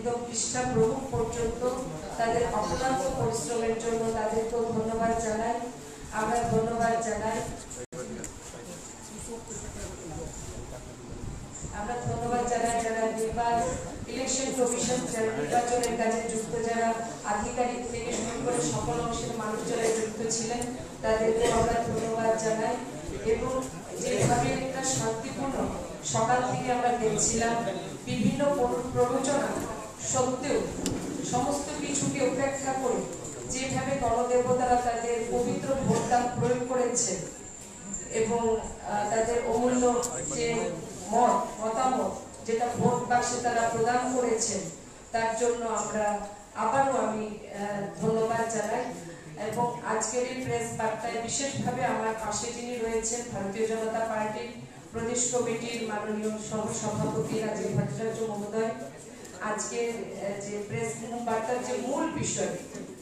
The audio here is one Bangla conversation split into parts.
অরবিন্দ পৃষ্ঠা প্রমুখ পর্যন্ত তাদের অক্লান্ত পরিশ্রমের জন্য তাদেরকেও ধন্যবাদ জানাই। আমরা ধন্যবাদ জানাই যারা ইলেকশন কমিশন, যারা নির্বাচনের কাজে যুক্ত, যারা আধিকারিক থেকে শুরু করে সকল অংশের মানুষ যারা যুক্ত ছিলেন তাদেরকে আমরা ধন্যবাদ জানাই। এবং যেভাবে একটা শান্তিপূর্ণ সকাল থেকে আমরা দেখছিলাম, বিভিন্ন প্ররোচনা সত্ত্বেও সমস্ত কিছুকে উপেক্ষা করে যেভাবে গণদেবতারা তাদের পবিত্র ভোটদান প্রয়োগ করেছে এবং তাদের অমূল্য যে মতামত যেটা ভোট বাক্সে তারা প্রদান করেছেন, তার জন্য আবারও আমি ধন্যবাদ জানাই। এবং আজকের এই প্রেস বার্তায় বিশেষভাবে আমার পাশে যিনি রয়েছেন ভারতীয় জনতা পার্টির প্রদেশ কমিটির মাননীয় সহসভাপতি রাজীব ভট্টাচার্য মহোদয়, আজকের যে প্রেস বার্তার যে মূল বিষয়,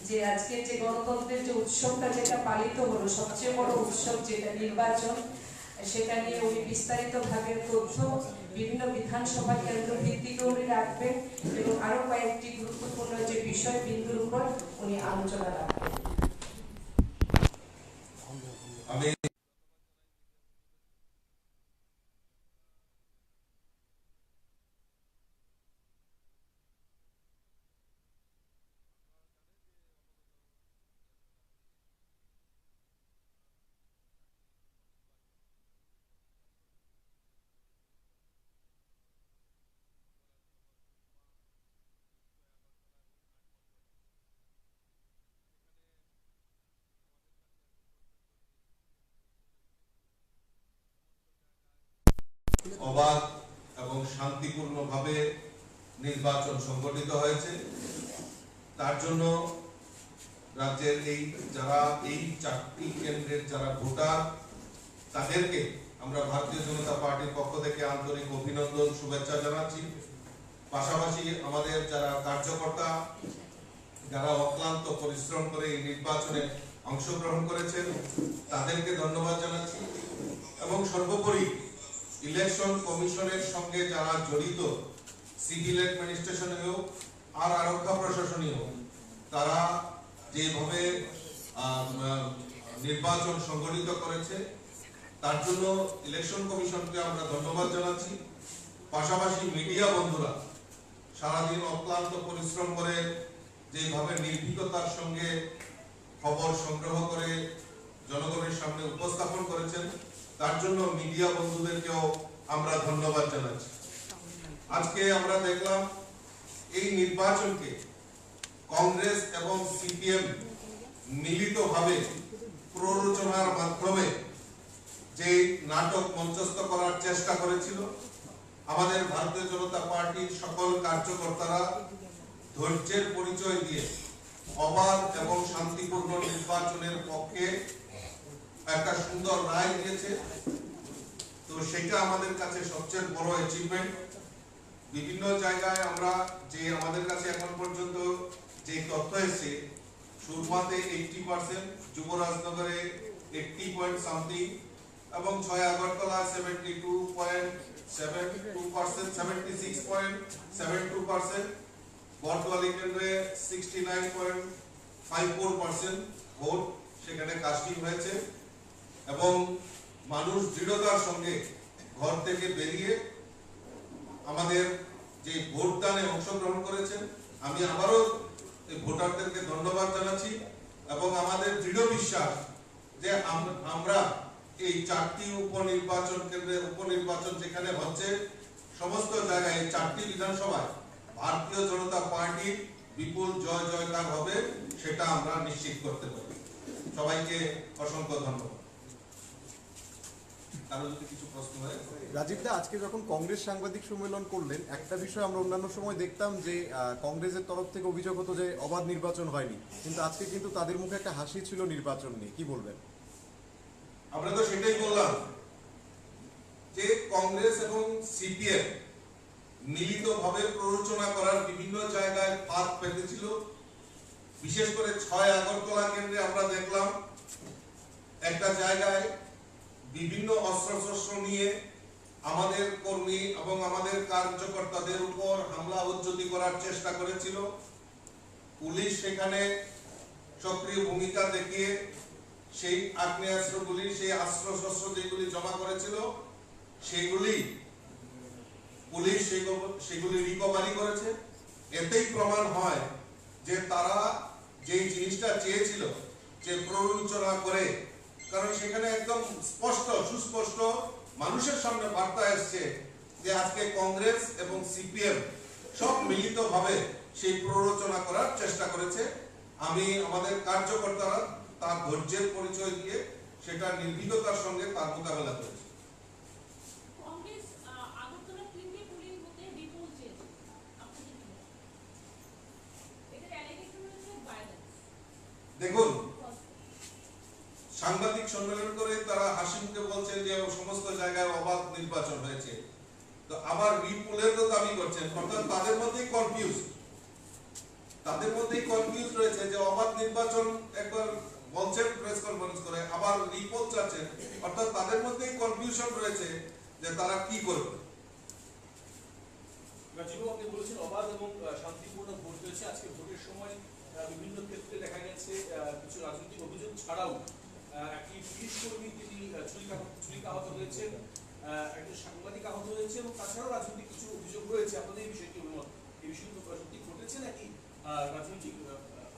যে আজকে যে গণতন্ত্রের যে উৎসবটা যেটা পালিত হলো, সবচেয়ে বড় উৎসব যেটা নির্বাচন, সেটা নিয়ে উনি বিস্তারিতভাবে তথ্য বিভিন্ন বিধানসভা কেন্দ্র ভিত্তিক উনি রাখবেন এবং আরো কয়েকটি গুরুত্বপূর্ণ যে বিষয় বিন্দুর উপর উনি আলোচনা রাখবেন। অবাধ এবং শান্তিপূর্ণভাবে নির্বাচন সংগঠিত হয়েছে। তার জন্য রাজ্যের যারা এই 4টি কেন্দ্রের যারা ভোটার, তাদেরকে আমরা ভারতীয় জনতা পার্টির পক্ষ থেকে আন্তরিক অভিনন্দন, শুভেচ্ছা জানাচ্ছি। পাশাপাশি আমাদের যারা কার্যকর্তা, যারা অক্লান্ত পরিশ্রম করে এই নির্বাচনে অংশগ্রহণ করেছেন, তাদেরকে ধন্যবাদ জানাচ্ছি। এবং সর্বোপরি ইলেকশন কমিশনের সঙ্গে যারা জড়িত, সিভিল অ্যাডমিনিস্ট্রেশনেও আর আরক্ষা প্রশাসনীয়, তারা যেভাবে নির্বাচন সংগঠিত করেছে তার জন্য ইলেকশন কমিশনকে আমরা ধন্যবাদ জানাচ্ছি। পাশাপাশি মিডিয়া বন্ধুরা সারাদিন অক্লান্ত পরিশ্রম করে যেভাবে নির্ভীকতার সঙ্গে খবর সংগ্রহ করে জনগণের সামনে উপস্থাপন করেছেন, তার জন্য মিডিয়া বন্ধুদেরকেও আমরা ধন্যবাদ জানাচ্ছি। আজকে আমরা দেখলাম এই নির্বাচনকে কংগ্রেস এবং সিপিএম মিলিতভাবে প্ররোচনার মাধ্যমে যে নাটক মঞ্চস্থ করার চেষ্টা করেছিল, আমাদের ভারতীয় জনতা পার্টির সকল কার্যকর্তারা ধৈর্যের পরিচয় দিয়ে অবাধ এবং শান্তিপূর্ণ নির্বাচনের পক্ষে একটা সুন্দর রায় দিয়েছে। তো সেটা আমাদের কাছে সবচেয়ে বড় অ্যাচিভমেন্ট। বিভিন্ন জায়গায় আমরা যে আমাদের কাছে এখন পর্যন্ত যে তথ্য এসেছে, সুরমাতে 80%, যুবরাজনগরে 80 এবং 6 আগরতলা 72.72%, 76.72%, বর্তমানে কেন্দ্রে 69.54% ভোট সেখানে কাস্টিং হয়েছে। এবং মানুষ দৃঢ়তার সঙ্গে ঘর থেকে বেরিয়ে আমাদের যে ভোটদানে অংশগ্রহণ করেছেন, আমি আবারও এই ভোটারদেরকে ধন্যবাদ জানাচ্ছি। এবং আমাদের দৃঢ় বিশ্বাস যে আমরা এই 4টি উপনির্বাচন কেন্দ্রে উপনির্বাচন যেখানে হচ্ছে, সমস্ত জায়গায় এই 4টি বিধানসভায় ভারতীয় জনতা পার্টির বিপুল জয় জয়কার হবে, সেটা আমরা নিশ্চিত করতে পারি। সবাইকে অসংখ্য ধন্যবাদ। রাজীব দা, আজকে যখন কংগ্রেস সাংবাদিক সম্মেলন করলেন, একটা বিষয় আমরা অন্যান্য সময় দেখতাম যে কংগ্রেসের তরফ থেকে অভিযোগ হতো যে অবাধ নির্বাচন হয়নি, কিন্তু আজকে কিন্তু তাদের মুখে একটা হাসি ছিল নির্বাচন নিয়ে, কি বলবেন? আমরা তো সেটাই বললাম যে কংগ্রেস এবং সিপিএম মিলিতভাবে প্ররোচনা করার বিভিন্ন জায়গায় ফাঁদ পেতেছিল। বিশেষ করে 6 আগরতলা কেন্দ্রে আমরা দেখলাম একটা জায়গায় বিভিন্ন অস্ত্রশস্ত্র নিয়ে আমাদের কর্মী এবং আমাদের কার্যকর্তাদের উপর হামলা উজ্জতি করার চেষ্টা করেছিল। পুলিশ সেখানে সক্রিয় ভূমিকা দেখিয়ে সেই আগ্নেয়াস্ত্রগুলি, সেই অস্ত্রশস্ত্র যেগুলি জমা করেছিল সেগুলি পুলিশ সেগুলি রিকভারি করেছে। এতেই প্রমাণ হয় যে তারা যেই জিনিসটা চেয়েছিল যে প্ররোচনা করে, কারণ সেখানে একদম স্পষ্ট সুস্পষ্ট মানুষের সামনে বার্তা এসছে যে আজকে কংগ্রেস এবং সিপিএম সব মিলিতভাবে সেই প্ররোচনা করার চেষ্টা করেছে। আমি আমাদের কার্যকর্তারা তার ধৈর্যের পরিচয় দিয়ে সেটা নির্ভীকতার সঙ্গে তার মোকাবেলা করেছে। দেখুন, সাংবাদিক সম্মেলন করে তারা হাসি মুখে বলছেন যে সমস্ত জায়গায় অবাধ নির্বাচন হয়েছে, তো আবার রিপোলের দাবি করছেন, অর্থাৎ তাদের মধ্যেই কনফিউজ রয়েছে যে অবাধ নির্বাচন একবার বলছেন প্রেস কনফারেন্স করে, আবার রিপোল চাচ্ছেন, অর্থাৎ তাদের মধ্যেই কনফিউশন রয়েছে যে তারা কি করবে। আপনি বলেছেন অবাধ এবং শান্তিপূর্ণ ভোট হয়েছে। আজকে ভোটের সময় বিভিন্ন ক্ষেত্রে দেখা গেছে কিছু রাজনৈতিক অভিযোগ ছাড়াও একটি পুলিশ কর্মী তিনি ছুরিকাহত হয়েছেন, একজন সাংবাদিক আহত হয়েছে এবং তাছাড়াও রাজনৈতিক কিছু অভিযোগ রয়েছে। আপনাদের এই বিষয়টি অভিমত, এই বিষয়টি সত্যি ঘটেছে নাকি রাজনৈতিক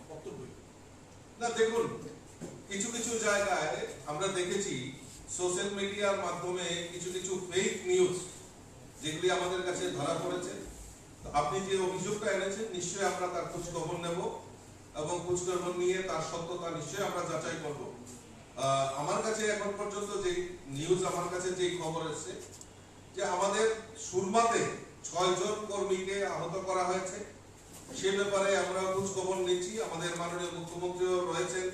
বক্তব্য? না, দেখুন, কিছু কিছু জায়গায় আমরা দেখেছি সোশ্যাল মিডিয়ার মাধ্যমে কিছু ফেক নিউজ যেগুলি আমাদের কাছে ধরা পড়েছে। আপনি যে অভিযোগটা এনেছেন নিশ্চয়ই আমরা তার খোঁজ খবর নেব এবং খোঁজ খবর নিয়ে তার সত্যতা নিশ্চয়ই আমরা যাচাই করব। আমার কাছে এখন পর্যন্ত যে নিউজ, আমার কাছে যে খবর এসেছে যে আমাদের সুরমাতে 6 জন কর্মীকে আহত করা হয়েছে, সে ব্যাপারে আমরা খোঁজ খবর নিচ্ছি। আমাদের মাননীয় মুখ্যমন্ত্রীও রয়েছেন,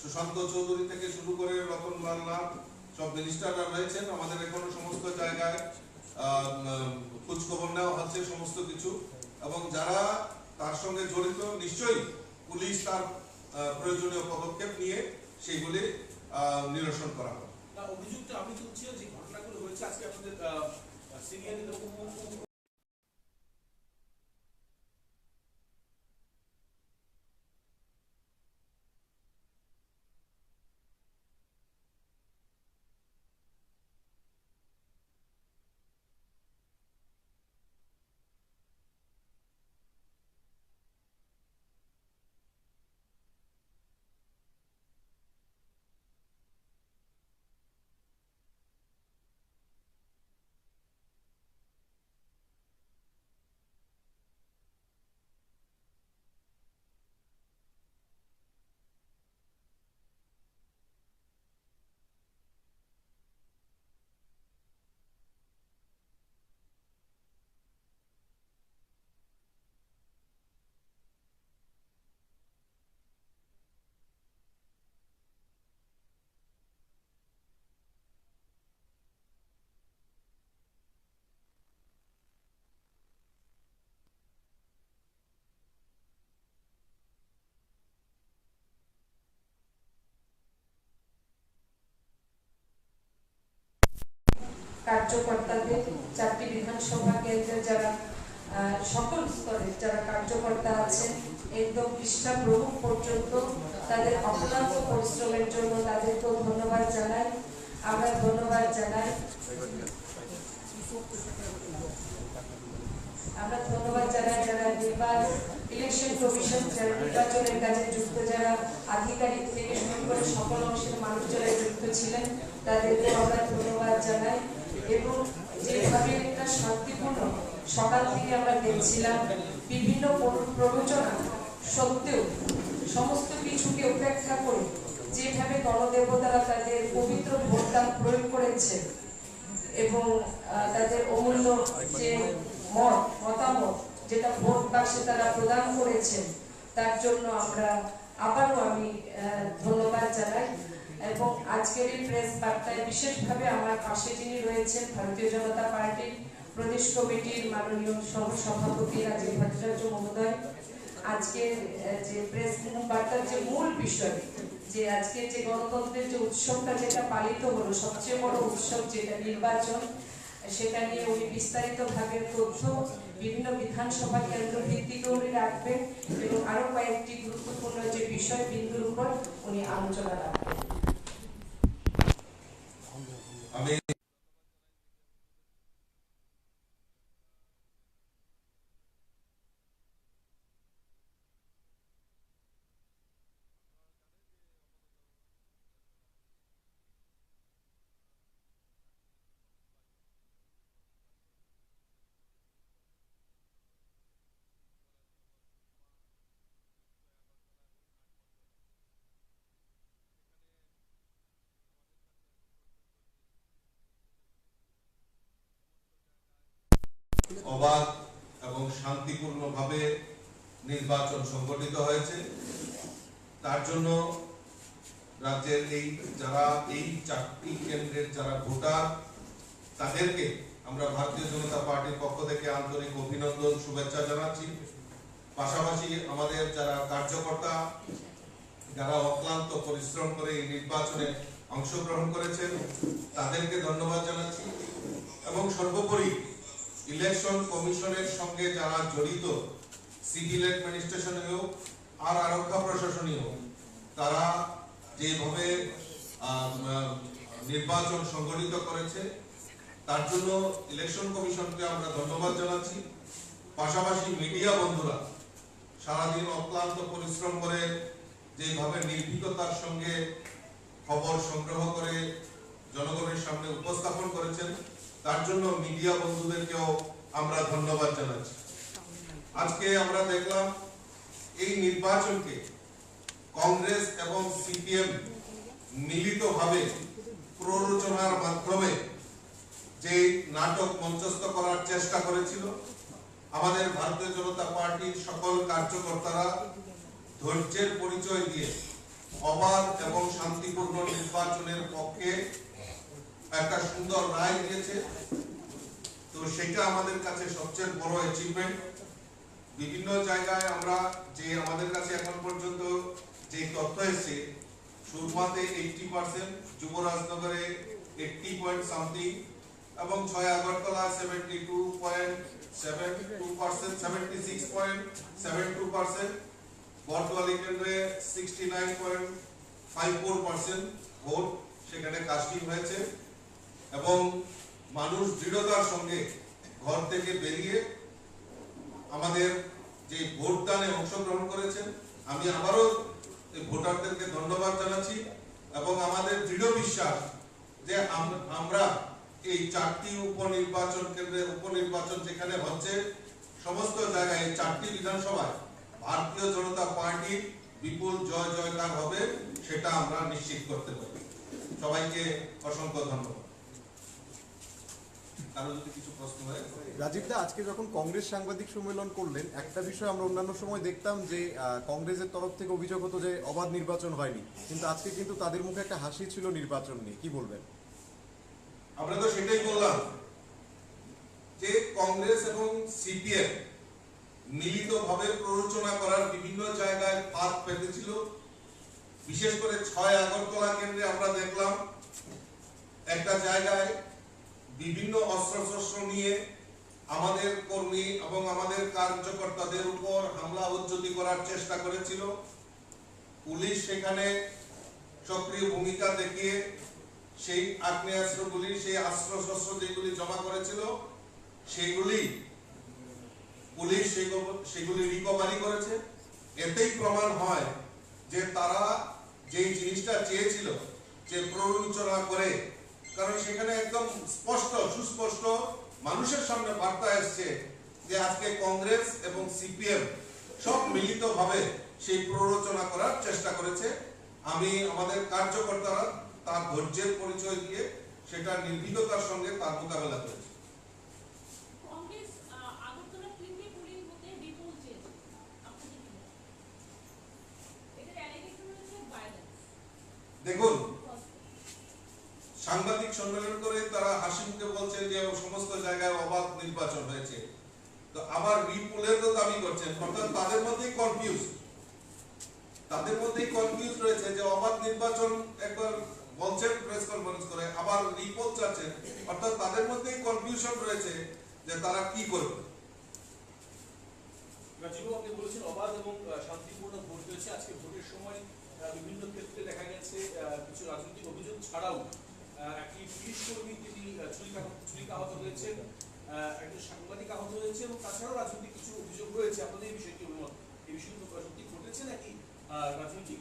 সুশান্ত চৌধুরী থেকে শুরু করে রতনলাল নাথ, সব মিনিস্টাররা রয়েছেন। আমাদের এখনো সমস্ত জায়গায় খোঁজ খবর নেওয়া হচ্ছে সমস্ত কিছু, এবং যারা তার সঙ্গে জড়িত নিশ্চয়ই পুলিশ তার প্রয়োজনীয় পদক্ষেপ নিয়ে সেইগুলি নিরসন করা হবে। অভিযোগটা আমি তুলছি যে ঘটনাগুলো হয়েছে আজকে আপনাদের সিনিয়র কার্যকর্তাদের 4টি বিধানসভা কেন্দ্রের যারা সকল স্তরের যারা কার্যকর্তা আছেন একদম পৃষ্ঠা প্রমুখ পর্যন্ত তাদের অক্লান্ত পরিশ্রমের জন্য তাদেরকেও ধন্যবাদ জানাই। আমরা ধন্যবাদ জানাই যারা ইলেকশন কমিশন, যারা নির্বাচনের কাজে যুক্ত, যারা আধিকারিক থেকে শুরু করে সকল অংশের মানুষ যারা যুক্ত ছিলেন তাদেরকে আমরা ধন্যবাদ জানাই। এবং যেভাবে একটা শান্তিপূর্ণ সকাল থেকে আমরা দেখছিলাম, বিভিন্ন প্ররোচনা সত্ত্বেও সমস্ত কিছুকে উপেক্ষা করে যেভাবে গণদেবতারা তাদের পবিত্র ভোটদান প্রয়োগ করেছে এবং তাদের অমূল্য যে মতামত যেটা ভোট বাক্সে তারা প্রদান করেছেন, তার জন্য আমরা আবারও আমি ধন্যবাদ জানাই। এবং আজকের এই প্রেস বার্তায় বিশেষভাবে আমার পাশে যিনি রয়েছেন ভারতীয় জনতা পার্টির প্রদেশ কমিটির মাননীয় সভাপতি রাজীব ভট্টাচার্য মহোদয়, আজকের যে প্রেস বার্তার যে মূল বিষয়, যে আজকে যে গণতন্ত্রের যে উৎসবটা যেটা পালিত হলো, সবচেয়ে বড় উৎসব যেটা নির্বাচন, সেটা নিয়ে উনি বিস্তারিতভাবে তথ্য বিভিন্ন বিধানসভা কেন্দ্র ভিত্তিক উনি রাখবেন এবং আরো কয়েকটি গুরুত্বপূর্ণ যে বিষয় বিন্দুর উপর উনি আলোচনা রাখবেন। আমি অবাধ এবং শান্তিপূর্ণভাবে নির্বাচন সংগঠিত হয়েছে। তার জন্য রাজ্যের যারা এই 4টি কেন্দ্রের যারা ভোটার তাদেরকে আমরা ভারতীয় জনতা পার্টির পক্ষ থেকে আন্তরিক অভিনন্দন শুভেচ্ছা জানাচ্ছি। পাশাপাশি আমাদের যারা কার্যকর্তা যারা অক্লান্ত পরিশ্রম করে এই নির্বাচনে অংশগ্রহণ করেছেন তাদেরকে ধন্যবাদ জানাচ্ছি এবং সর্বোপরি ইলেকশন কমিশনের সঙ্গে যারা জড়িত সিভিল অ্যাডমিনিস্ট্রেশনে হোক আর আরক্ষা প্রশাসনীয় তারা যেভাবে নির্বাচন সংগঠিত করেছে তার জন্য ইলেকশন কমিশনকে আমরা ধন্যবাদ জানাচ্ছি। পাশাপাশি মিডিয়া বন্ধুরা সারাদিন অক্লান্ত পরিশ্রম করে যেভাবে নির্ভীকতার সঙ্গে খবর সংগ্রহ করে জনগণের সামনে উপস্থাপন করেছেন তার জন্য মিডিয়া বন্ধুদেরকেও আমরা ধন্যবাদ জানাচ্ছি। আজকে আমরা দেখলাম এই নির্বাচনকে কংগ্রেস এবং সিপিএম মিলিতভাবে প্ররোচনার মাধ্যমে যে নাটক মঞ্চস্থ করার চেষ্টা করেছিল, আমাদের ভারতীয় জনতা পার্টির সকল কার্যকর্তারা ধৈর্যের পরিচয় দিয়ে অবাধ এবং শান্তিপূর্ণ নির্বাচনের পক্ষে একটা সুন্দর রায় দিয়েছে। তো সেটা আমাদের কাছে সবচেয়ে বড় অ্যাচিভমেন্ট। বিভিন্ন জায়গায় আমরা যে আমাদের কাছে এখন পর্যন্ত যে তথ্য এসেছে, সুরমাতে 80%, যুবরাজনগরে 80 এবং 6 আগরতলা 72.72%, 76.72%, বটওয়ালি কেন্দ্রে 69.54% ভোট সেখানে কাস্টিং হয়েছে এবং মানুষ দৃঢ়তার সঙ্গে ঘর থেকে বেরিয়ে আমাদের যে ভোটদানে অংশগ্রহণ করেছেন। আমি আবারও এই ভোটারদেরকে ধন্যবাদ জানাচ্ছি এবং আমাদের দৃঢ় বিশ্বাস যে আমরা এই 4টি উপনির্বাচন কেন্দ্রে উপনির্বাচন যেখানে হচ্ছে সমস্ত জায়গায় 4টি বিধানসভায় ভারতীয় জনতা পার্টির বিপুল জয় জয়কার হবে সেটা আমরা নিশ্চিত করতে পারি। সবাইকে অসংখ্য ধন্যবাদ। কারো যদি কিছু প্রশ্ন হয়। রাজীব দা, আজকে যখন কংগ্রেস সাংবাদিক সম্মেলন করলেন একটা বিষয় আমরা অন্যান্য সময় দেখতাম যে কংগ্রেসের তরফ থেকে অভিযোগ হতো যে অবাধ নির্বাচন হয়নি, কিন্তু আজকে কিন্তু তাদের মুখে একটা হাসি ছিল নির্বাচন নিয়ে, কি বলবেন? আমরা তো সেটাই বললাম যে কংগ্রেস এবং সিপিএম মিলিতভাবে প্ররোচনা করার বিভিন্ন জায়গায় ফাঁদ পেতেছিল। বিশেষ করে 6 আগরতলা কেন্দ্রে আমরা দেখলাম একটা জায়গায় বিভিন্ন অস্ত্রশস্ত্র নিয়ে আমাদের কর্মী এবং আমাদের কার্যকর্তাদের উপর হামলা উজ্জতি করার চেষ্টা করেছিল। পুলিশ সেখানে সক্রিয় ভূমিকা দেখিয়ে সেই আগ্নেয়াস্ত্রগুলি, সেই অস্ত্রশস্ত্র যেগুলি জমা করেছিল সেগুলি পুলিশ সেগুলি রিকভারি করেছে। এতেই প্রমাণ হয় যে তারা যে জিনিসটা চেয়েছিল যে প্ররোচনা করে, কারণ সেখানে একদম স্পষ্ট সুস্পষ্ট মানুষের সামনে বার্তা এসছে যে আজকে কংগ্রেস এবং সিপিএম সব মিলিতভাবে সেই প্ররোচনা করার চেষ্টা করেছে। আমি আমাদের কার্যকর্তারা তার ধৈর্যের পরিচয় দিয়ে সেটা নির্ভীকতার সঙ্গে তার মোকাবেলা করেছে। দেখুন, সাংবাদিক সম্মেলন করে তারা হাসি মুখে বলছেন যে সমস্ত জায়গায় অবাধ নির্বাচন হয়েছে, তো আবার রিপোলের তো দাবি করছেন, অর্থাৎ তাদের মধ্যেই কনফিউজ রয়েছে যে অবাধ নির্বাচন একবার বলছেন প্রেস কনফারেন্স করে, আবার রিপোর্ট চাচ্ছেন, অর্থাৎ তাদের মধ্যেই কনফিউশন রয়েছে যে তারা কি করবে। রাজীব, আপনি বলেছেন অবাধ এবং শান্তিপূর্ণ ভোট হয়েছে। আজকে ভোটের সময় বিভিন্ন ক্ষেত্রে দেখা গেছে কিছু রাজনৈতিক অভিযোগ ছাড়াও একটি পুলিশ কর্মী তিনি ছুরিকাহত হয়েছেন, একজন সাংবাদিক আহত হয়েছে এবং তাছাড়াও রাজনৈতিক কিছু অভিযোগ রয়েছে। আপনাদের এই বিষয়টি অভিমত, এই বিষয়টি সত্যি ঘটেছে নাকি রাজনৈতিক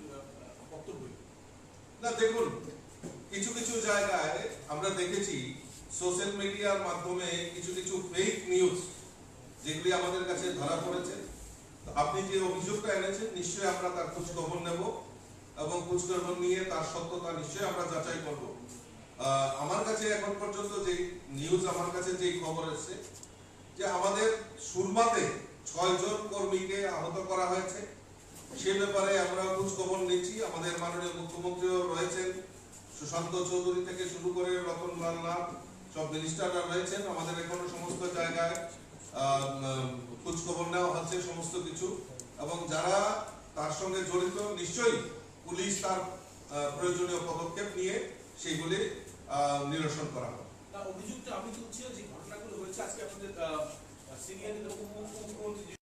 বক্তব্য? না, দেখুন, কিছু কিছু জায়গায় আমরা দেখেছি সোশ্যাল মিডিয়ার মাধ্যমে কিছু কিছু ফেক নিউজ যেগুলি আমাদের কাছে ধরা পড়েছে। আপনি যে অভিযোগটা এনেছেন, নিশ্চয়ই আমরা তার খোঁজ খবর নেব এবং খোঁজ খবর নিয়ে তার সত্যতা নিশ্চয়ই আমরা যাচাই করব। আমার কাছে এখন পর্যন্ত যে নিউজ, আমার কাছে যে খবর এসেছে যে আমাদের সুরমাতে 6 জন কর্মীকে আহত করা হয়েছে, সে ব্যাপারে আমরা খোঁজ খবর নিচ্ছি। আমাদের মাননীয় মুখ্যমন্ত্রীও রয়েছেন, সুশান্ত চৌধুরী থেকে শুরু করে রতনলাল নাথ, সব মিনিস্টাররা রয়েছেন। আমাদের এখনো সমস্ত জায়গায় খোঁজ খবর নেওয়া হচ্ছে সমস্ত কিছু, এবং যারা তার সঙ্গে জড়িত নিশ্চয়ই পুলিশ তার প্রয়োজনীয় পদক্ষেপ নিয়ে সেগুলি নিরসন করা হবে। অভিযোগটা আমি তুলছি যে ঘটনাগুলো হয়েছে আজকে আপনাদের সিনিয়র মুখ্যমন্ত্রী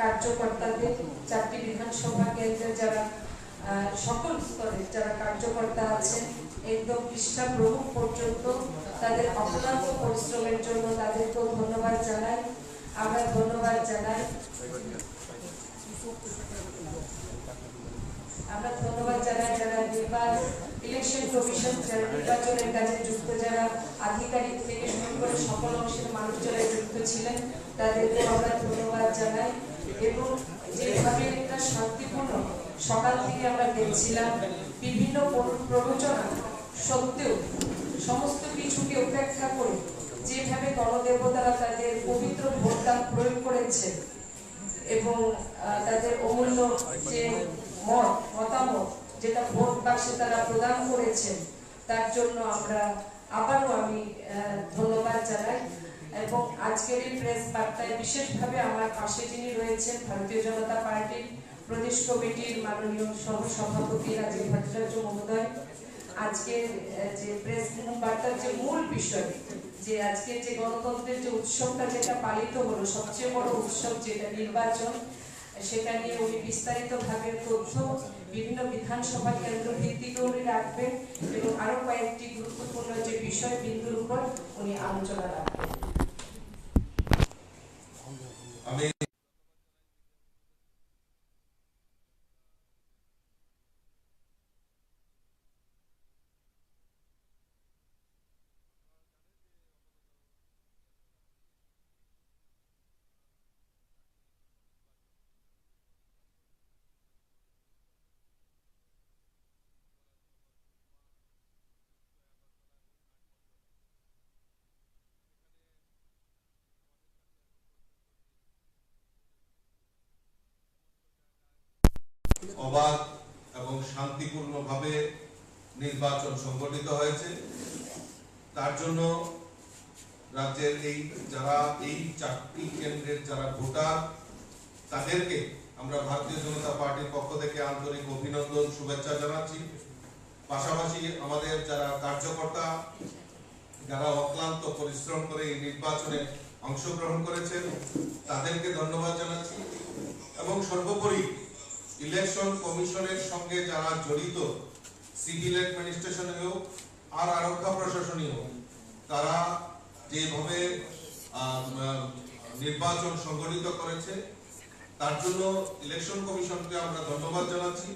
কার্যকর্তাদের 4টি বিধানসভা কেন্দ্রের যারা সকল স্তরের যারা কার্যকর্তা আছেন একদম পৃষ্ঠা প্রমুখ পর্যন্ত তাদের অক্লান্ত পরিশ্রমের জন্য তাদেরকেও ধন্যবাদ জানাই। আমরা ধন্যবাদ জানাই যারা ইলেকশন কমিশন, যারা নির্বাচনের কাজে যুক্ত, যারা আধিকারিক থেকে শুরু করে সকল অংশের মানুষ যারা যুক্ত ছিলেন তাদেরকে আমরা ধন্যবাদ জানাই। এবং যেভাবে একটা শান্তিপূর্ণ সকাল থেকে আমরা দেখছিলাম, বিভিন্ন প্ররোচনা সত্ত্বেও সমস্ত কিছুকে উপেক্ষা করে যেভাবে গণদেবতারা তাদের পবিত্র ভোটদান প্রয়োগ করেছে এবং তাদের অমূল্য যে মতামত যেটা ভোট বাক্সে তারা প্রদান করেছেন, তার জন্য আমরা আবারও আমি ধন্যবাদ জানাই। এবং আজকের এই প্রেস বার্তায় বিশেষভাবে আমার পাশে যিনি রয়েছেন ভারতীয় জনতা পার্টির প্রদেশ কমিটির মাননীয় সহসভাপতি রাজীব ভট্টাচার্য মহোদয়, আজকের যে প্রেস বার্তার যে মূল বিষয়, যে আজকের যে গণতন্ত্রের যে উৎসবটা যেটা পালিত হলো, সবচেয়ে বড় উৎসব যেটা নির্বাচন, সেটা নিয়ে উনি বিস্তারিতভাবে তথ্য বিভিন্ন বিধানসভা কেন্দ্র ভিত্তিকে উনি রাখবেন এবং আরো কয়েকটি গুরুত্বপূর্ণ যে বিষয় বিন্দুর উপর উনি আলোচনা রাখবেন। আমি অবাধ এবং শান্তিপূর্ণভাবে নির্বাচন সংগঠিত হয়েছে। তার জন্য রাজ্যের যারা এই 4টি কেন্দ্রের যারা ভোটার, তাদেরকে আমরা ভারতীয় জনতা পার্টির পক্ষ থেকে আন্তরিক অভিনন্দন, শুভেচ্ছা জানাচ্ছি। পাশাপাশি আমাদের যারা কার্যকর্তা যারা অক্লান্ত পরিশ্রম করে এই নির্বাচনে অংশগ্রহণ করেছেন তাদেরকে ধন্যবাদ জানাচ্ছি এবং সর্বোপরি ইলেকশন কমিশনের সঙ্গে যারা জড়িত সিভিল অ্যাডমিনিস্ট্রেশনে হোক আর আরক্ষা প্রশাসনীয় তারা যেভাবে নির্বাচন সংগঠিত করেছে তার জন্য ইলেকশন কমিশনকে আমরা ধন্যবাদ জানাচ্ছি।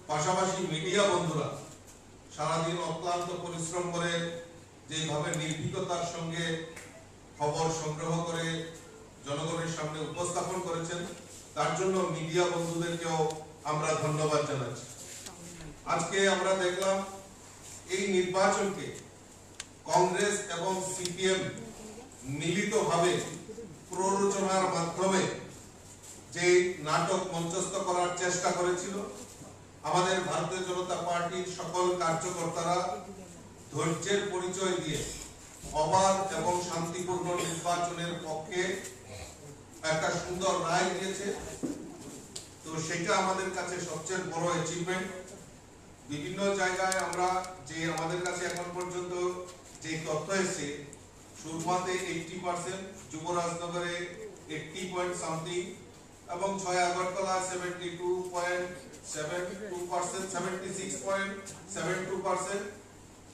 পাশাপাশি মিডিয়া বন্ধুরা সারাদিন অক্লান্ত পরিশ্রম করে যেভাবে নির্ভীকতার সঙ্গে খবর সংগ্রহ করে জনগণের সামনে উপস্থাপন করেছেন তার জন্য মিডিয়া বন্ধুদেরকেও আমরা ধন্যবাদ জানাচ্ছি। আজকে আমরা দেখলাম এই নির্বাচনকে কংগ্রেস এবং সিপিএম মিলিতভাবে প্ররোচনার মাধ্যমে যে নাটক মঞ্চস্থ করার চেষ্টা করেছিল, আমাদের ভারতীয় জনতা পার্টির সকল কার্যকর্তারা ধৈর্যের পরিচয় দিয়ে অবাধ এবং শান্তিপূর্ণ নির্বাচনের পক্ষে একটা সুন্দর রায় দিয়েছে। তো সেটা আমাদের কাছে সবচেয়ে বড় অ্যাচিভমেন্ট। বিভিন্ন জায়গায় আমরা যে আমাদের কাছে এখন পর্যন্ত যে তথ্য এসেছে, সুরমাতে 80%, যুবরাজনগরে 80.something এবং 6 আগরতলা 72.72%, 76.72%,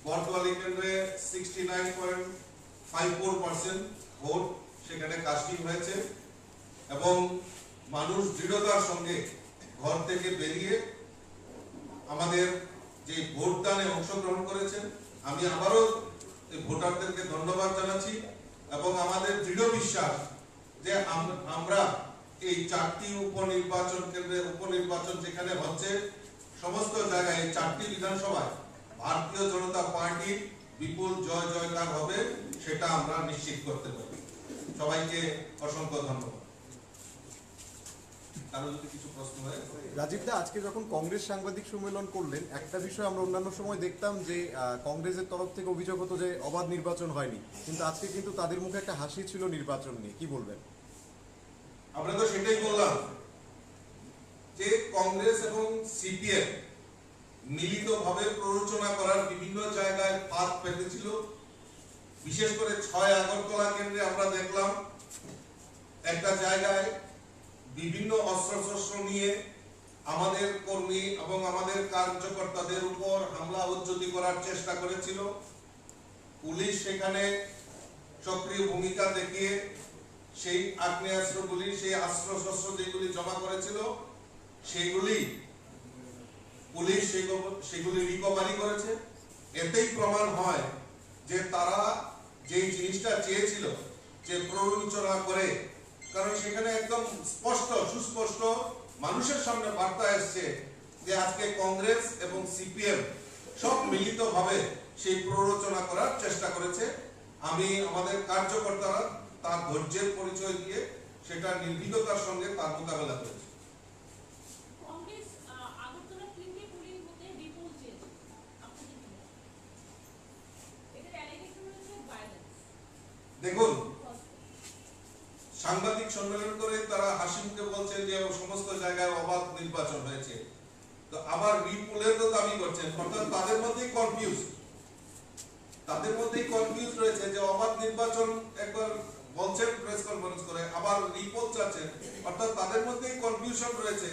বর্তমানে কেন্দ্রে 69.54% ভোট সেখানে কাস্টিং হয়েছে এবং মানুষ দৃঢ়তার সঙ্গে ঘর থেকে বেরিয়ে আমাদের যে ভোটদানে অংশগ্রহণ করেছেন। আমি আবারও ভোটারদেরকে ধন্যবাদ জানাচ্ছি এবং আমাদের দৃঢ় বিশ্বাস যে আমরা এই 4টি উপনির্বাচন কেন্দ্রে উপনির্বাচন যেখানে হচ্ছে সমস্ত জায়গায় 4টি বিধানসভায় ভারতীয় জনতা পার্টির বিপুল জয় জয়কার হবে সেটা আমরা নিশ্চিত করতে পারি। সবাইকে অসংখ্য ধন্যবাদ। কারো যদি কিছু প্রশ্ন হয়। রাজীব দা, আজকে যখন কংগ্রেস সাংবাদিক সম্মেলন করলেন একটা বিষয় আমরা অন্যান্য সময় দেখতাম যে কংগ্রেসের তরফ থেকে অভিযোগ হতো যে অবাধ নির্বাচন হয়নি, কিন্তু আজকে কিন্তু তাদের মুখে একটা হাসি ছিল নির্বাচন নিয়ে, কি বলবেন? আমরা তো সেটাই বললাম যে কংগ্রেস এবং সিপিএম মিলিতভাবে প্ররোচনা করার বিভিন্ন জায়গায় ফাঁদ পেতেছিল। বিশেষ করে 6 আগরতলা কেন্দ্রে আমরা দেখলাম একটা জায়গায় বিভিন্ন অস্ত্রশস্ত্র নিয়ে আমাদের কর্মী এবং আমাদের কার্যকর্তাদের উপর হামলা উজ্জতি করার চেষ্টা করেছিল। পুলিশ সেখানে সক্রিয় ভূমিকা দেখিয়ে সেই আগ্নেয়াস্ত্রগুলি, সেই অস্ত্রশস্ত্র যেগুলি জমা করেছিল সেগুলি পুলিশ সেগুলি রিকভারি করেছে। এতেই প্রমাণ হয় যে তারা যে জিনিসটা চেয়েছিল যে প্ররোচনা করে, কারণ সেখানে একদম স্পষ্ট সুস্পষ্ট মানুষের সামনে বার্তা এসছে যে আজকে কংগ্রেস এবং সিপিএম সব মিলিতভাবে সেই প্ররোচনা করার চেষ্টা করেছে। আমি আমাদের কার্যকর্তারা তার ধৈর্যের পরিচয় দিয়ে সেটা নির্ভীকতার সঙ্গে তার মোকাবেলা করেছে। দেখুন, সাংবাদিক সম্মেলন করে তারা হাসি মুখে বলছেন যে সমস্ত জায়গায় অবাধ নির্বাচন হয়েছে, তো আবার রিপোলের তো দাবি করছেন, অর্থাৎ তাদের মধ্যেই কনফিউজ রয়েছে যে অবাধ নির্বাচন একবার বলছেন প্রেস কনফারেন্স করে, আবার রিপোল চাচ্ছেন, অর্থাৎ তাদের মধ্যেই কনফিউশন রয়েছে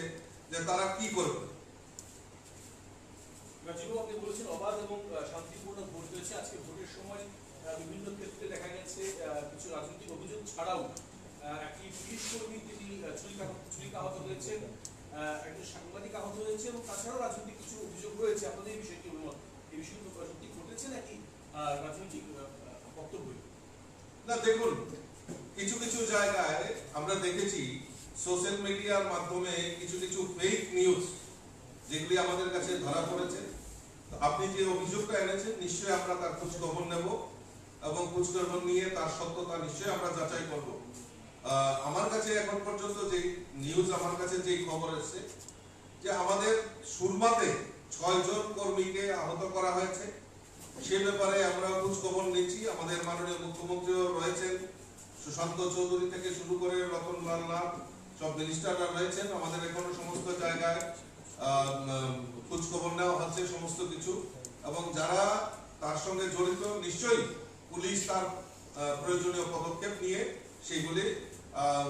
যে তারা কি করবে। আপনি বলেছেন অবাধ এবং শান্তিপূর্ণ ভোট হয়েছে। আজকে ভোটের সময় বিভিন্ন ক্ষেত্রে দেখা গেছে কিছু রাজনৈতিক অভিযোগ ছাড়াও একটি পুলিশ কর্মী তিনি ছুরিকাহত হয়েছেন, একজন সাংবাদিক আহত হয়েছে এবং তাছাড়াও রাজনৈতিক কিছু অভিযোগ রয়েছে। আপনাদের এই বিষয়টি এই বিষয়টি সত্যি ঘটেছে নাকি রাজনৈতিক বক্তব্য? না, দেখুন, কিছু কিছু জায়গায় আমরা দেখেছি সোশ্যাল মিডিয়ার মাধ্যমে কিছু কিছু ফেক নিউজ যেগুলি আমাদের কাছে ধরা পড়েছে। আপনি যে অভিযোগটা এনেছেন নিশ্চয়ই আমরা তার খোঁজ খবর নেব এবং খোঁজ খবর নিয়ে তার সত্যতা নিশ্চয়ই আমরা যাচাই করব। আমার কাছে এখন পর্যন্ত যে নিউজ, আমার কাছে যে খবর এসেছে যে আমাদের সুরমাতে 6 জন কর্মীকে আহত করা হয়েছে, সে ব্যাপারে আমরা খোঁজ খবর নিচ্ছি। আমাদের মাননীয় মুখ্যমন্ত্রীও রয়েছেন, সুশান্ত চৌধুরী থেকে শুরু করে রতনলাল নাথ, সব মিনিস্টাররা রয়েছেন। আমাদের এখনো সমস্ত জায়গায় খোঁজ খবর নেওয়া হচ্ছে সমস্ত কিছু, এবং যারা তার সঙ্গে জড়িত নিশ্চয়ই পুলিশ তার প্রয়োজনীয় পদক্ষেপ নিয়ে সেইগুলি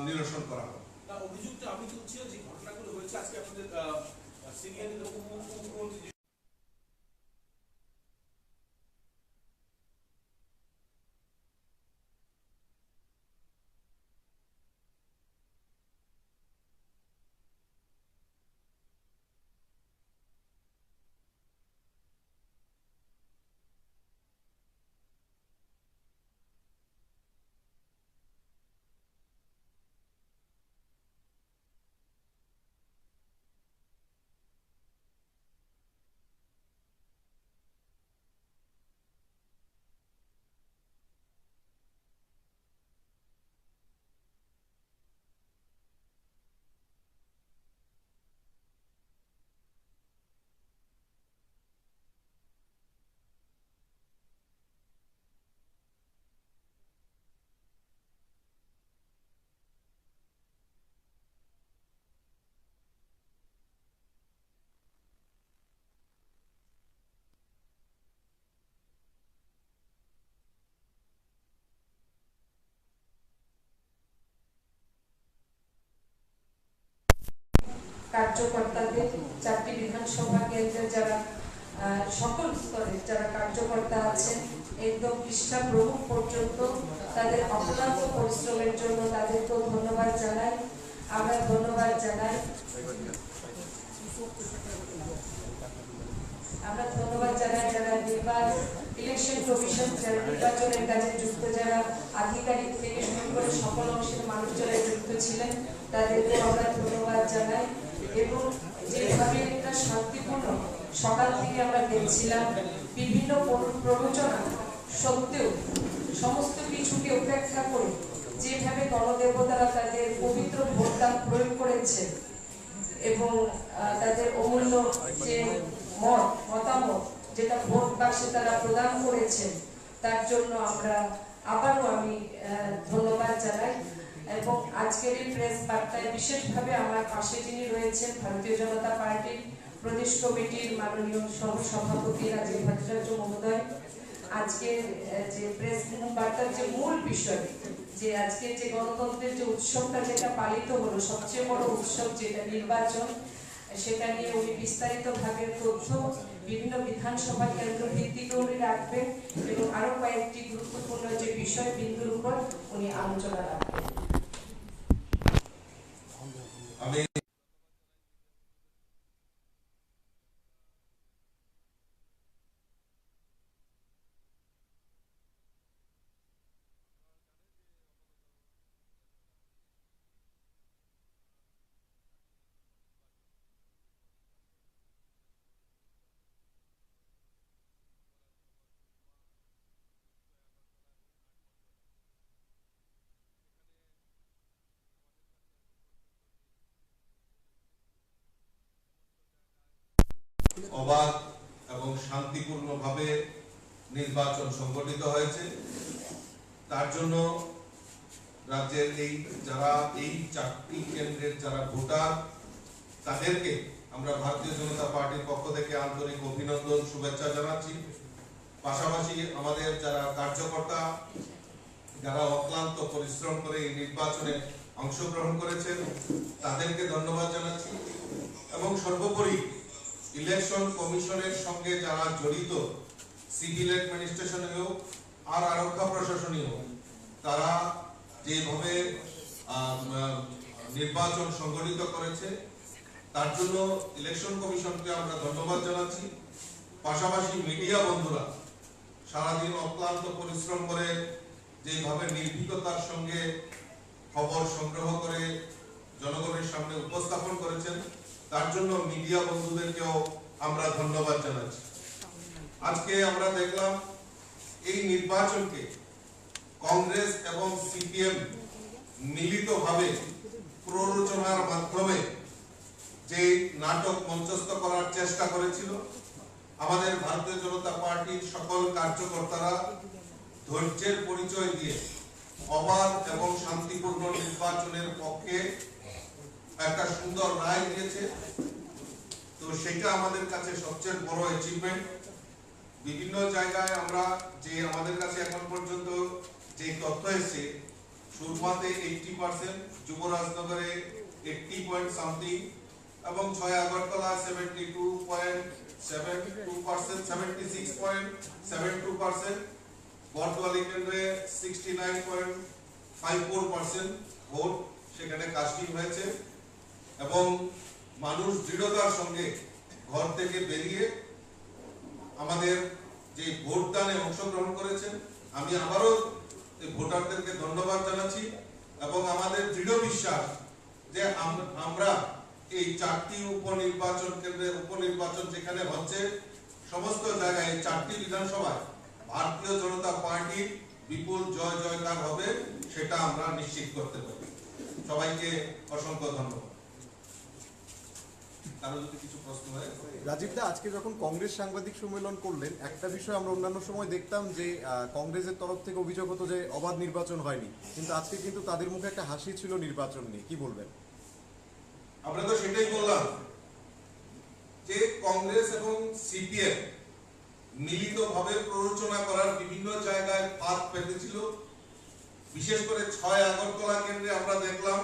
নিরসন করা হবে। অভিযুক্ত আমি তুলছি যে ঘটনাগুলো হয়েছে আজকে আপনাদের সিনিয়র উপমুখ্যমন্ত্রী কার্যকর্তাদের 4টি বিধানসভা কেন্দ্রের যারা সকল স্তরের যারা কার্যকর্তা আছেন একদম পৃষ্ঠা প্রমুখ পর্যন্ত তাদের অক্লান্ত পরিশ্রমের জন্য তাদেরকেও ধন্যবাদ জানাই। আমরা ধন্যবাদ জানাই যারা ইলেকশন কমিশন যারা নির্বাচনের কাজে যুক্ত, যারা আধিকারিক থেকে শুরু করে সকল অংশের মানুষ যারা যুক্ত ছিলেন তাদেরকেও আমরা ধন্যবাদ জানাই। এবং যেভাবে একটা শান্তিপূর্ণ সকাল থেকে আমরা দেখছিলাম বিভিন্ন প্ররোচনা সত্ত্বেও সমস্ত কিছুকে উপেক্ষা করে যেভাবে গণদেবতারা তাদের পবিত্র ভোটদান প্রয়োগ করেছে এবং তাদের অমূল্য যে মতামত যেটা ভোট বাক্সে তারা প্রদান করেছেন তার জন্য আবারও আমি ধন্যবাদ জানাই। এবং আজকের এই প্রেস বার্তায় বিশেষভাবে আমার পাশে যিনি রয়েছেন ভারতীয় জনতা পার্টির প্রদেশ কমিটির মাননীয় সহসভাপতি রাজীব ভট্টাচার্য মহোদয়, আজকের যে প্রেস বার্তার যে মূল বিষয় যে আজকে যে গণতন্ত্রের যে উৎসবটা যেটা পালিত হলো সবচেয়ে বড় উৎসব যেটা নির্বাচন, সেটা নিয়ে উনি বিস্তারিতভাবে তথ্য বিভিন্ন বিধানসভা কেন্দ্র ভিত্তিক উনি রাখবেন এবং আরো কয়েকটি গুরুত্বপূর্ণ যে বিষয় বিন্দুর উপর উনি আলোচনা রাখবেন। অবাধ এবং শান্তিপূর্ণভাবে নির্বাচন সংগঠিত হয়েছে। তার জন্য রাজ্যের এই 4টি কেন্দ্রের যারা ভোটার তাদেরকে আমরা ভারতীয় জনতা পার্টির পক্ষ থেকে আন্তরিক অভিনন্দন শুভেচ্ছা জানাচ্ছি। পাশাপাশি আমাদের যারা কার্যকর্তা যারা অক্লান্ত পরিশ্রম করে এই নির্বাচনে অংশগ্রহণ করেছেন তাদেরকে ধন্যবাদ জানাচ্ছি। এবং সর্বোপরি ইলেকশন কমিশনের সঙ্গে যারা জড়িত সিভিল অ্যাডমিনিস্ট্রেশন হোক আর আরক্ষা প্রশাসনীয় তারা যেভাবে নির্বাচন সংগঠিত করেছে তার জন্য ইলেকশন কমিশনকে আমরা ধন্যবাদ জানাচ্ছি। পাশাপাশি মিডিয়া বন্ধুরা সারাদিন অক্লান্ত পরিশ্রম করে যেভাবে নির্ভীকতার সঙ্গে খবর সংগ্রহ করে জনগণের সামনে উপস্থাপন করেছেন তার জন্য মিডিয়া বন্ধুদেরকেও আমরা ধন্যবাদ জানাচ্ছি। আজকে আমরা দেখলাম এই নির্বাচনকে কংগ্রেস এবং সিপিএম মিলিতভাবে প্ররোচনার মাধ্যমে যে নাটক মঞ্চস্থ করার চেষ্টা করেছিল, আমাদের ভারতীয় জনতা পার্টির সকল কার্যকর্তারা ধৈর্যের পরিচয় দিয়ে অবাধ এবং শান্তিপূর্ণ নির্বাচনের পক্ষে একটা সুন্দর রায় দিয়েছে। তো সেটা আমাদের কাছে সবচেয়ে বড় অ্যাচিভমেন্ট। বিভিন্ন জায়গায় আমরা যে আমাদের কাছে এখন পর্যন্ত যে তথ্য এসেছে, সুরমাতে 80%, যুবরাজনগরে 80 সামথিং এবং 6 আগরতলা 72.72%, 76.72%, বর্তমালী কেন্দ্রে 69.54% ভোট সেখানে কাস্টিং হয়েছে এবং মানুষ দৃঢ়তার সঙ্গে ঘর থেকে বেরিয়ে আমাদের যে ভোটদানে অংশগ্রহণ করেছেন। আমি আবারও ভোটারদেরকে ধন্যবাদ জানাচ্ছি এবং আমাদের দৃঢ় বিশ্বাস যে আমরা এই 4টি উপনির্বাচন কেন্দ্রে উপনির্বাচন যেখানে হচ্ছে সমস্ত জায়গায় 4টি বিধানসভায় ভারতীয় জনতা পার্টির বিপুল জয় জয়কার হবে, সেটা আমরা নিশ্চিত করতে পারি। সবাইকে অসংখ্য ধন্যবাদ। কারো যদি কিছু প্রশ্ন হয়। রাজীব দা, আজকে যখন কংগ্রেস সাংবাদিক সম্মেলন করলেন, একটা বিষয় আমরা অন্যান্য সময় দেখতাম যে কংগ্রেসের তরফ থেকে অভিযোগ হতো যে অবাধ নির্বাচন হয়নি, কিন্তু আজকে কিন্তু তাদের মুখে একটা হাসি ছিল নির্বাচন নিয়ে, কি বলবেন? আমরা তো সেটাই বললাম যে কংগ্রেস এবং সিপিএম মিলিতভাবে প্ররোচনা করার বিভিন্ন জায়গায় ফাঁদ পেতেছিল। বিশেষ করে 6 আগরতলা কেন্দ্রে আমরা দেখলাম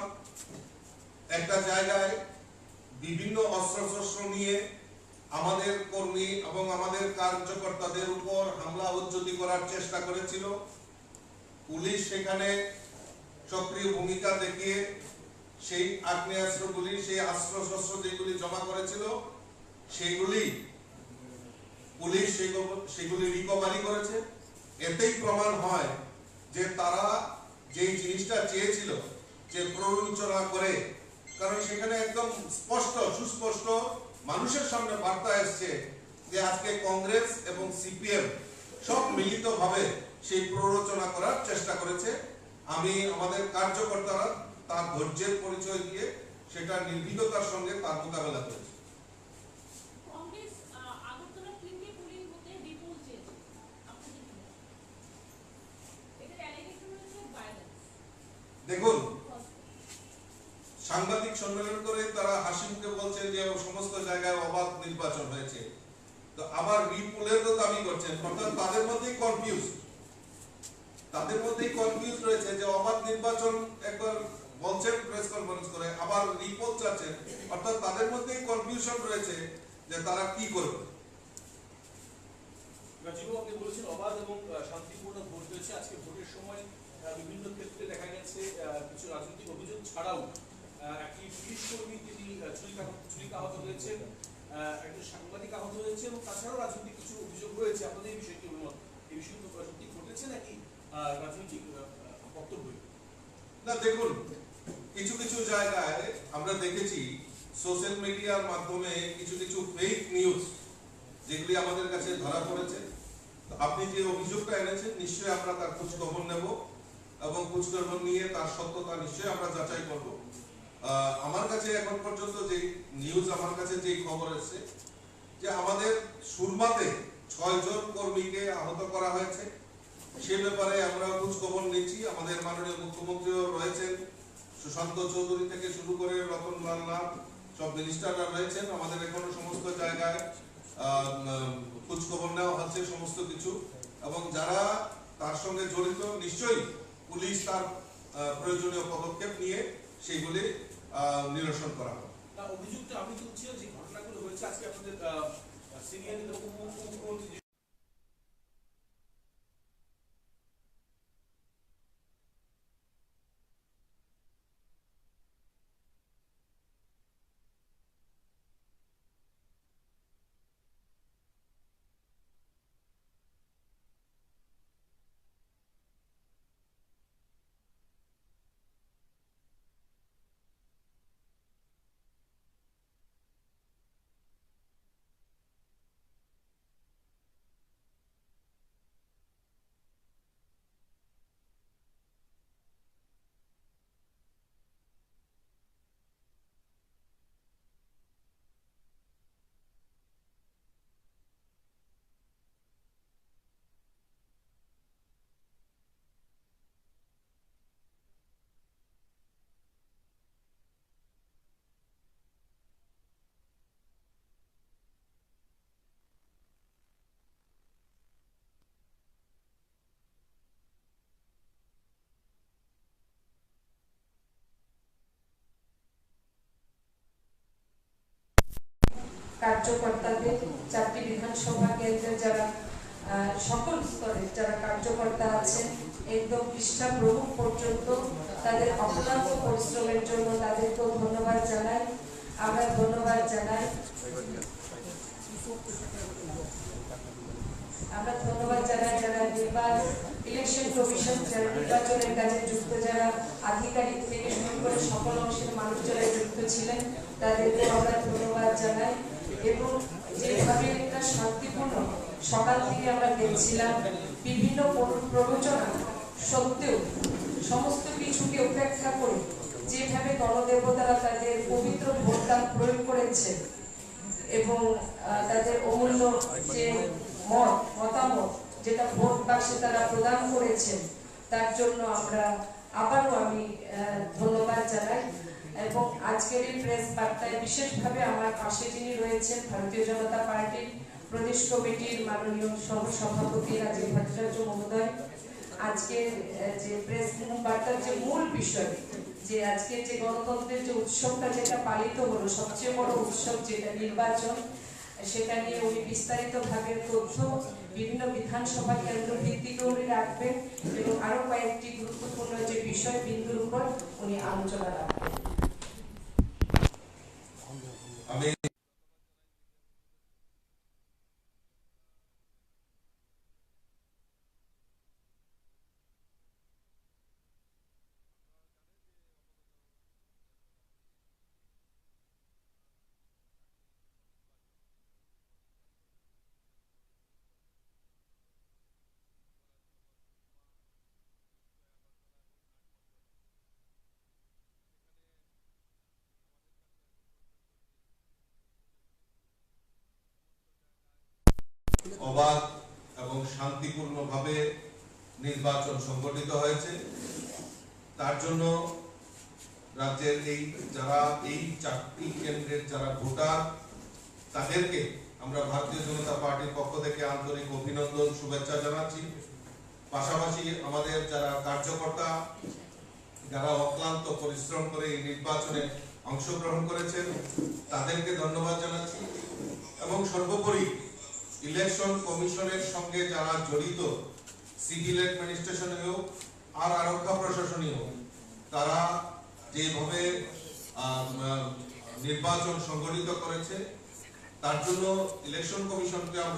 একটা জায়গায় বিভিন্ন অস্ত্রশস্ত্র নিয়ে আমাদের কর্মী এবং আমাদের কার্যকর্তাদের উপর হামলা উজ্জতি করার চেষ্টা করেছিল। পুলিশ সেখানে সক্রিয় ভূমিকা দেখিয়ে সেই আগ্নেয়াস্ত্রগুলি, সেই অস্ত্রশস্ত্র যেগুলি জমা করেছিল সেগুলি পুলিশ সেগুলি রিকভারি করেছে। এতেই প্রমাণ হয় যে তারা যে জিনিসটা চেয়েছিল যে প্ররোচনা করে, কারণ সেখানে একদম স্পষ্ট সুস্পষ্ট মানুষের সামনে বার্তা এসছে যে আজকে কংগ্রেস এবং সিপিএম সব মিলিতভাবে সেই প্ররোচনা করার চেষ্টা করেছে। আমি আমাদের কার্যকর্তারা তার ধৈর্যের পরিচয় দিয়ে সেটা নির্ভীকতার সঙ্গে তার মোকাবেলা করেছে। কংগ্রেস আগরতলা 3টি পুলিং বুথে বিপুল চেয়েছে, আপনি কি বলেন? এটার অ্যালিগেশন হচ্ছে ভায়োলেন্স। দেখুন, সাংবাদিক সম্মেলন করে তারা হাসি মুখে বলছেন যে সমস্ত জায়গায় অবাধ নির্বাচন হয়েছে, তো আবার রিপোলের দাবি করছেন, অর্থাৎ তাদের মধ্যেই কনফিউজ রয়েছে যে অবাধ নির্বাচন একবার বলছেন প্রেস কনফারেন্স করে, আবার রিপোল চাচ্ছেন, অর্থাৎ তাদের মধ্যেই কনফিউশন রয়েছে যে তারা কি করবে। রাজীব, আপনি বলেছেন অবাধ এবং শান্তিপূর্ণ ভোট হয়েছে। আজকে ভোটের সময় বিভিন্ন ক্ষেত্রে দেখা গেছে কিছু রাজনৈতিক অভিযোগ ছাড়াও একটি পুলিশ কর্মী তিনি ছুরিকাহত হয়েছেন, একজন সাংবাদিক আহত হয়েছে এবং তাছাড়াও রাজনৈতিক কিছু অভিযোগ রয়েছে। আপনাদের এই বিষয়টি অভিমত, এই বিষয়টি সত্যি ঘটেছে নাকি রাজনৈতিক বক্তব্য? না, দেখুন, কিছু কিছু জায়গায় আমরা দেখেছি সোশ্যাল মিডিয়ার মাধ্যমে কিছু কিছু ফেক নিউজ যেগুলি আমাদের কাছে ধরা পড়েছে। আপনি যে অভিযোগটা এনেছেন নিশ্চয়ই আমরা তার খোঁজ খবর নেব এবং খোঁজ খবর নিয়ে তার সত্যতা নিশ্চয়ই আমরা যাচাই করব। আমার কাছে এখন পর্যন্ত যে নিউজ, আমার কাছে যে খবর এসেছে যে আমাদের সুরমাতে 6 জন কর্মীকে আহত করা হয়েছে, সে ব্যাপারে আমরা খোঁজ খবর নিচ্ছি। আমাদের মাননীয় মুখ্যমন্ত্রীও রয়েছেন, সুশান্ত চৌধুরী থেকে শুরু করে রতনলাল নাথ, সব মিনিস্টাররা রয়েছেন। আমাদের এখনো সমস্ত জায়গায় খোঁজ খবর নেওয়া হচ্ছে সমস্ত কিছু, এবং যারা তার সঙ্গে জড়িত নিশ্চয়ই পুলিশ তার প্রয়োজনীয় পদক্ষেপ নিয়ে সেইগুলি নিরসন করা হবে। অভিযোগটা আমি তুলছি যে ঘটনাগুলো হয়েছে আজকে আপনাদের সিনিয়র মুখ্যমন্ত্রী কার্যকর্তাদের, 4টি বিধানসভা কেন্দ্রের যারা সকল স্তরের যারা কার্যকর্তা আছেন একদম পৃষ্ঠা প্রমুখ পর্যন্ত তাদের অক্লান্ত পরিশ্রমের জন্য তাদেরকেও ধন্যবাদ জানাই। আমরা ধন্যবাদ জানাই যারা ইলেকশন কমিশন যারা নির্বাচনের কাজে যুক্ত, যারা আধিকারিক থেকে শুরু করে সকল অংশের মানুষ যারা যুক্ত ছিলেন তাদেরকে আমরা ধন্যবাদ জানাই। এবং যেভাবে একটা শান্তিপূর্ণ সকাল থেকে আমরা দেখছিলাম, বিভিন্ন প্ররোচনা সত্ত্বেও সমস্ত কিছুকে উপেক্ষা করে যেভাবে গণদেবতারা তাদের পবিত্র ভোটদান প্রয়োগ করেছে এবং তাদের অমূল্য যে মতামত যেটা ভোট বাক্সে তারা প্রদান করেছেন, তার জন্য আবারও আমি ধন্যবাদ জানাই। এবং আজকের এই প্রেস বার্তায় বিশেষভাবে আমার পাশে যিনি রয়েছেন ভারতীয় জনতা পার্টির প্রদেশ কমিটির মাননীয় সহসভাপতি রাজীব ভট্টাচার্য মহোদয়, আজকের যে প্রেস বার্তার যে মূল বিষয়, যে আজকে যে গণতন্ত্রের যে উৎসবটা যেটা পালিত হলো, সবচেয়ে বড় উৎসব যেটা নির্বাচন, সেটা নিয়ে উনি বিস্তারিতভাবে তথ্য বিভিন্ন বিধানসভা কেন্দ্র ভিত্তিক করে রাখবেন এবং আরো কয়েকটি গুরুত্বপূর্ণ যে বিষয় বিন্দুর উপর উনি আলোচনা রাখবেন। আমি অবাধ এবং শান্তিপূর্ণভাবে নির্বাচন সংগঠিত হয়েছে। তার জন্য রাজ্যের এই 4টি কেন্দ্রের যারা ভোটার, তাদেরকে আমরা ভারতীয় জনতা পার্টির পক্ষ থেকে আন্তরিক অভিনন্দন, শুভেচ্ছা জানাচ্ছি। পাশাপাশি আমাদের যারা কার্যকর্তা, যারা অক্লান্ত পরিশ্রম করে এই নির্বাচনে অংশগ্রহণ করেছেন, তাদেরকে ধন্যবাদ জানাচ্ছি। এবং সর্বোপরি ইলেকশন কমিশনের সঙ্গে যারা জড়িত, সিভিল অ্যাডমিনিস্ট্রেশন হোক আর আরক্ষা প্রশাসনই হোক, তারা যেভাবে নির্বাচন সংগঠিত করেছে, তার জন্য ইলেকশন কমিশনকে আমরা